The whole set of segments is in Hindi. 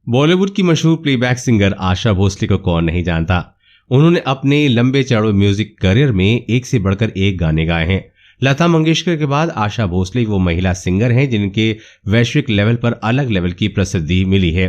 बॉलीवुड की मशहूर प्लेबैक सिंगर आशा भोसले को कौन नहीं जानता। उन्होंने अपने लंबे चौड़े म्यूजिक करियर में एक से बढ़कर एक गाने गाए हैं। लता मंगेशकर के बाद आशा भोसले वो महिला सिंगर हैं जिनके वैश्विक लेवल पर अलग लेवल की प्रसिद्धि मिली है।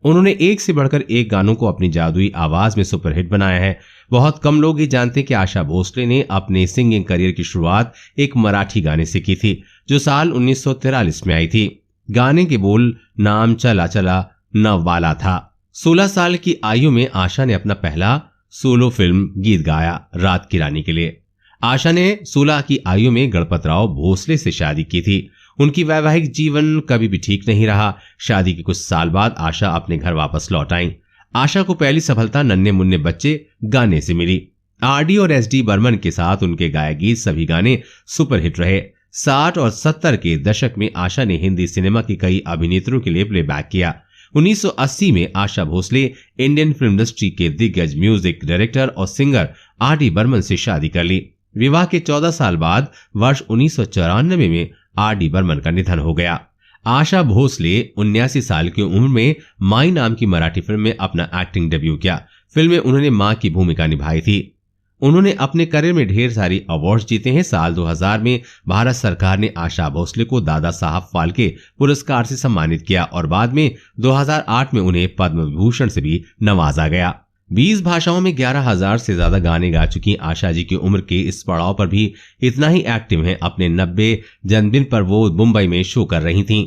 उन्होंने एक से बढ़कर एक गानों को अपनी जादुई आवाज में सुपरहिट बनाया है। बहुत कम लोग ही जानते कि आशा भोसले ने अपने सिंगिंग करियर की शुरुआत एक मराठी गाने से की थी जो साल 1943 में आई थी। गाने के बोल नाम चला चला नवाला था। 16 साल की आयु में आशा ने अपना पहला सोलो फिल्म गीत गाया रात की रानी के लिए। आशा ने 16 की आयु में गणपतराव भोसले से शादी की थी। उनकी वैवाहिक जीवन कभी भी ठीक नहीं रहा। शादी के कुछ साल बाद आशा अपने घर वापस लौट आईं। आशा को पहली सफलता नन्हे मुन्ने बच्चे गाने से मिली। आरडी और एसडी बर्मन के साथ उनके गाए गीत सभी गाने सुपरहिट रहे। 60 और 70 के दशक में आशा ने हिंदी सिनेमा की कई अभिनेत्रियों के लिए प्लेबैक किया। 1980 में Asha Bhosle Indian film industry के दिग्गज म्यूजिक डायरेक्टर और सिंगर आरडी बर्मन से शादी कर ली। विवाह के 14 साल बाद वर्ष 1994 में आरडी बर्मन का निधन हो गया। आशा भोसले 79 साल की उम्र में माई नाम की मराठी फिल्म में अपना एक्टिंग डेब्यू किया। फिल्म में उन्होंने मां की भूमिका निभाई थी। उन्होंने अपने करियर में ढेर सारी अवार्ड्स जीते हैं। साल 2000 में भारत सरकार ने आशा भोसले को दादा साहब फाल्के पुरस्कार से सम्मानित किया और बाद में 2008 में उन्हें पद्म विभूषण से भी नवाजा गया। 20 भाषाओं में 11,000 से ज्यादा गाने गा चुकी आशा जी की उम्र के इस पड़ाव पर भी इतना ही एक्टिव हैं। अपने 90 जन्मदिन पर वो मुंबई में शो कर रही थीं।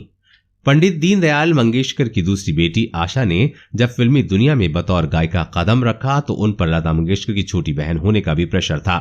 पंडित दीनदयाल मंगेशकर की दूसरी बेटी आशा ने जब फिल्मी दुनिया में बतौर गायिका कदम रखा तो उन पर लता मंगेशकर की छोटी बहन होने का भी प्रेशर था।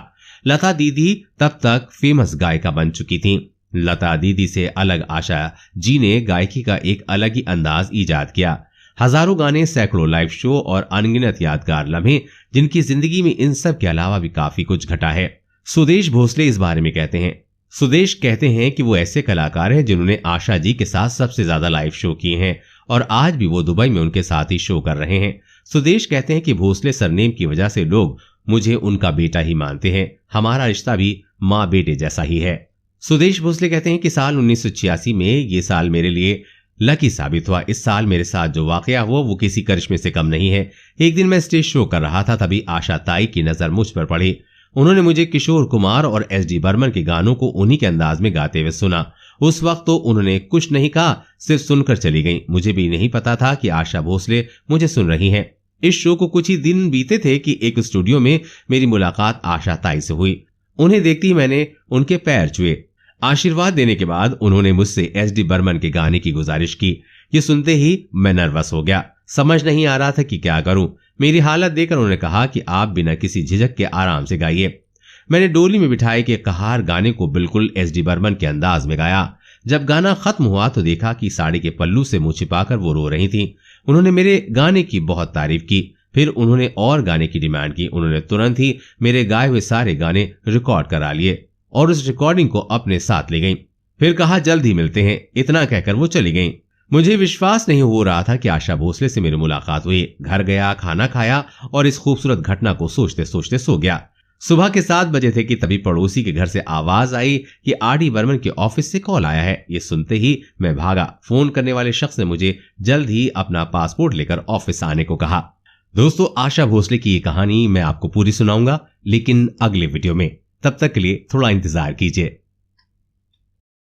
लता दीदी तब तक फेमस गायिका बन चुकी थीं। लता दीदी से अलग आशा जी ने गायकी का एक अलग ही अंदाज ईजाद किया। हजारों गाने, सैकड़ों लाइव शो और अनगिनत यादगार लम्हे, जिनकी जिंदगी में इन सब के अलावा भी काफी कुछ घटा है। सुदेश भोसले इस बारे में कहते हैं। सुदेश कहते हैं कि वो ऐसे कलाकार हैं जिन्होंने आशा जी के साथ सबसे ज्यादा लाइव शो किए हैं और आज भी वो दुबई में उनके साथ ही शो कर रहे हैं। सुदेश कहते हैं कि भोसले सरनेम की वजह से लोग मुझे उनका बेटा ही मानते हैं। हमारा रिश्ता भी माँ बेटे जैसा ही है। सुदेश भोसले कहते हैं कि साल 1986 में ये साल मेरे लिए लकी साबित हुआ। इस साल मेरे साथ जो वाकया हुआ वो किसी करिश्मे से कम नहीं है। एक दिन मैं स्टेज शो कर रहा था, तभी आशा ताई की नजर मुझ पर पड़ी। उन्होंने मुझे किशोर कुमार और एसडी बर्मन के गानों को उन्हीं के अंदाज में गाते हुए सुना। उस वक्त तो उन्होंने कुछ नहीं कहा, सिर्फ सुनकर चली गईं। मुझे भी नहीं पता था कि आशा भोसले मुझे सुन रही हैं। इस शो को कुछ ही दिन बीते थे कि एक स्टूडियो में मेरी मुलाकात आशा ताई से हुई। उन्हें देखते ही मैंने उनके पैर छुए। आशीर्वाद देने के बाद उन्होंने मुझसे एसडी बर्मन के गाने की गुजारिश की। ये सुनते ही मैं नर्वस हो गया, समझ नहीं आ रहा था कि क्या करूं। मेरी हालत देखकर उन्होंने कहा कि आप बिना किसी झिझक के आराम से गाइए। मैंने डोली में बिठाए के कहार गाने को बिल्कुल एसडी बर्मन के अंदाज में गाया। जब गाना खत्म हुआ तो देखा कि साड़ी के पल्लू से मुंह छिपाकर वो रो रही थीं। उन्होंने मेरे गाने की बहुत तारीफ की। फिर उन्होंने और गाने की डिमांड की। उन्होंने तुरंत ही मेरे गाए हुए सारे गाने रिकॉर्ड करा लिए और उस रिकॉर्डिंग को अपने साथ ले गईं। फिर कहा जल्द ही मिलते हैं। इतना कहकर वो चली गईं। मुझे विश्वास नहीं हो रहा था कि आशा भोसले से मेरी मुलाकात हुई। घर गया, खाना खाया और इस खूबसूरत घटना को सोचते सोचते सो गया। सुबह के 7 बजे थे कि तभी पड़ोसी के घर से आवाज आई कि आरडी बर्मन के ऑफिस से कॉल आया है। ये सुनते ही मैं भागा। फोन करने वाले शख्स ने मुझे जल्द ही अपना पासपोर्ट लेकर ऑफिस आने को कहा। दोस्तों, आशा भोसले की ये कहानी मैं आपको पूरी सुनाऊंगा, लेकिन अगले वीडियो में। तब तक के लिए थोड़ा इंतजार कीजिए।